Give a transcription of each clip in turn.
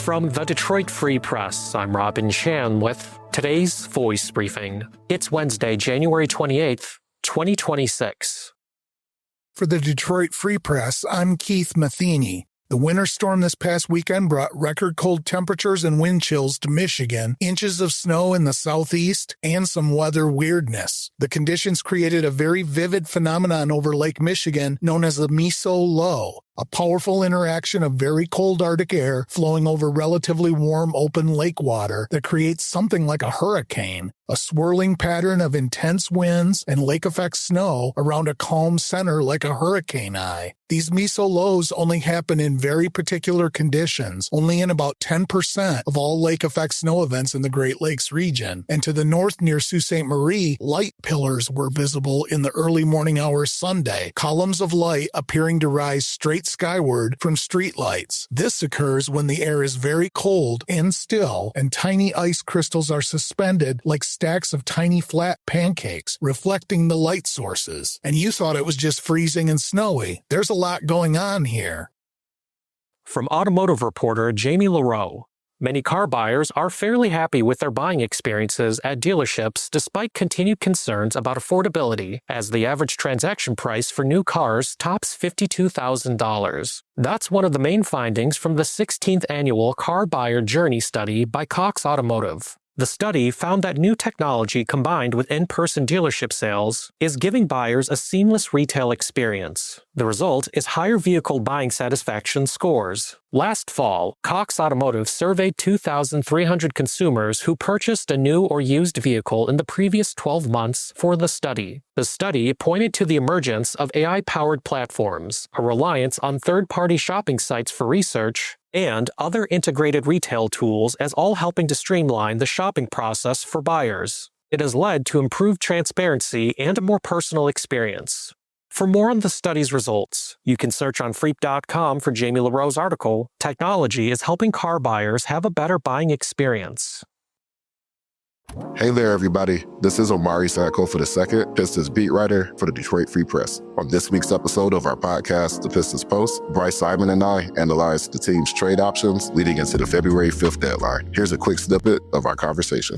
From the Detroit Free Press, I'm Robin Chan with today's Voice Briefing. It's Wednesday, January 28th, 2026. For the Detroit Free Press, I'm Keith Matheny. The winter storm this past weekend brought record cold temperatures and wind chills to Michigan, inches of snow in the southeast, and some weather weirdness. The conditions created a very vivid phenomenon over Lake Michigan known as the Meso Low, a powerful interaction of very cold Arctic air flowing over relatively warm open lake water that creates something like a hurricane, a swirling pattern of intense winds and lake-effect snow around a calm center like a hurricane eye. These meso lows only happen in very particular conditions, only in about 10% of all lake-effect snow events in the Great Lakes region. And to the north near Sault Ste. Marie, light pillars were visible in the early morning hours Sunday, columns of light appearing to rise straight skyward from streetlights. This occurs when the air is very cold and still, and tiny ice crystals are suspended like stacks of tiny flat pancakes, reflecting the light sources. And you thought it was just freezing and snowy. There's a lot going on here. From automotive reporter Jamie Leroux, many car buyers are fairly happy with their buying experiences at dealerships despite continued concerns about affordability, as the average transaction price for new cars tops $52,000. That's one of the main findings from the 16th annual Car Buyer Journey study by Cox Automotive. The study found that new technology combined with in-person dealership sales is giving buyers a seamless retail experience. The result is higher vehicle buying satisfaction scores. Last fall, Cox Automotive surveyed 2,300 consumers who purchased a new or used vehicle in the previous 12 months for the study. The study pointed to the emergence of AI-powered platforms, a reliance on third-party shopping sites for research, and other integrated retail tools as all helping to streamline the shopping process for buyers. It has led to improved transparency and a more personal experience. For more on the study's results, you can search on Freep.com for Jamie Leroux's article, "Technology is Helping Car Buyers Have a Better Buying Experience." Hey there, everybody. This is Omari Sankofa II, Pistons beat writer for the Detroit Free Press. On this week's episode of our podcast, The Pistons Post, Bryce Simon and I analyzed the team's trade options leading into the February 5th deadline. Here's a quick snippet of our conversation.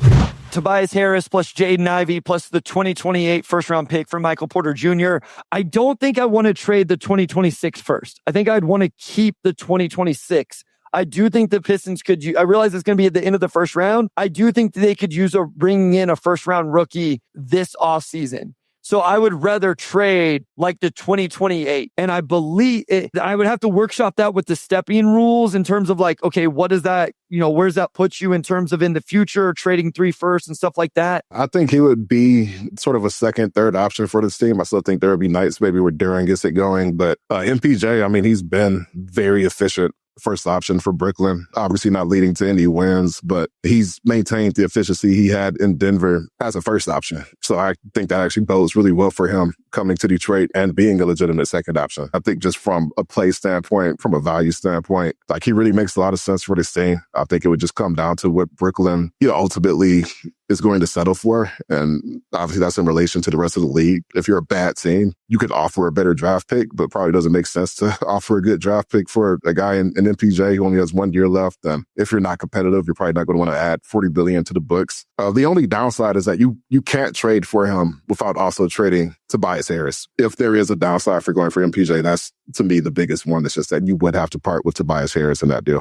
Tobias Harris plus Jaden Ivey plus the 2028 first-round pick for Michael Porter Jr. I don't think I want to trade the 2026 first. I think I'd want to keep the 2026. I do think the Pistons could I realize it's going to be at the end of the first round. I do think they could use bringing in a first-round rookie this offseason. So I would rather trade like the 2028. And I believe I would have to workshop that with the stepping rules in terms of like, okay, what does that, where does that put you in terms of in the future, trading 3 firsts and stuff like that? I think he would be sort of a second, third option for this team. I still think there would be nights maybe where Duren gets it going. But MPJ, he's been very efficient. First option for Brooklyn, obviously not leading to any wins, but he's maintained the efficiency he had in Denver as a first option. So I think that actually bodes really well for him coming to Detroit and being a legitimate second option. I think just from a play standpoint, from a value standpoint, like he really makes a lot of sense for this team. I think it would just come down to what Brooklyn, ultimately is going to settle for. And obviously that's in relation to the rest of the league. If you're a bad team, you could offer a better draft pick, but probably doesn't make sense to offer a good draft pick for a guy in MPJ who only has 1 year left. And if you're not competitive, you're probably not going to want to add $40 billion to the books. The only downside is that you can't trade for him without also trading Tobias Harris. If there is a downside for going for MPJ, that's to me the biggest one. That's just that you would have to part with Tobias Harris in that deal.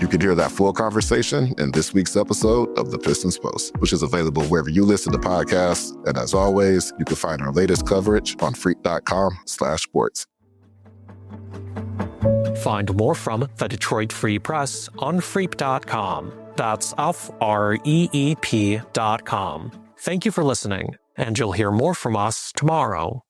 You can hear that full conversation in this week's episode of The Pistons Post, which is available wherever you listen to podcasts. And as always, you can find our latest coverage on freak.com/sports. Find more from the Detroit Free Press on Freep.com. That's FREEP.com. Thank you for listening, and you'll hear more from us tomorrow.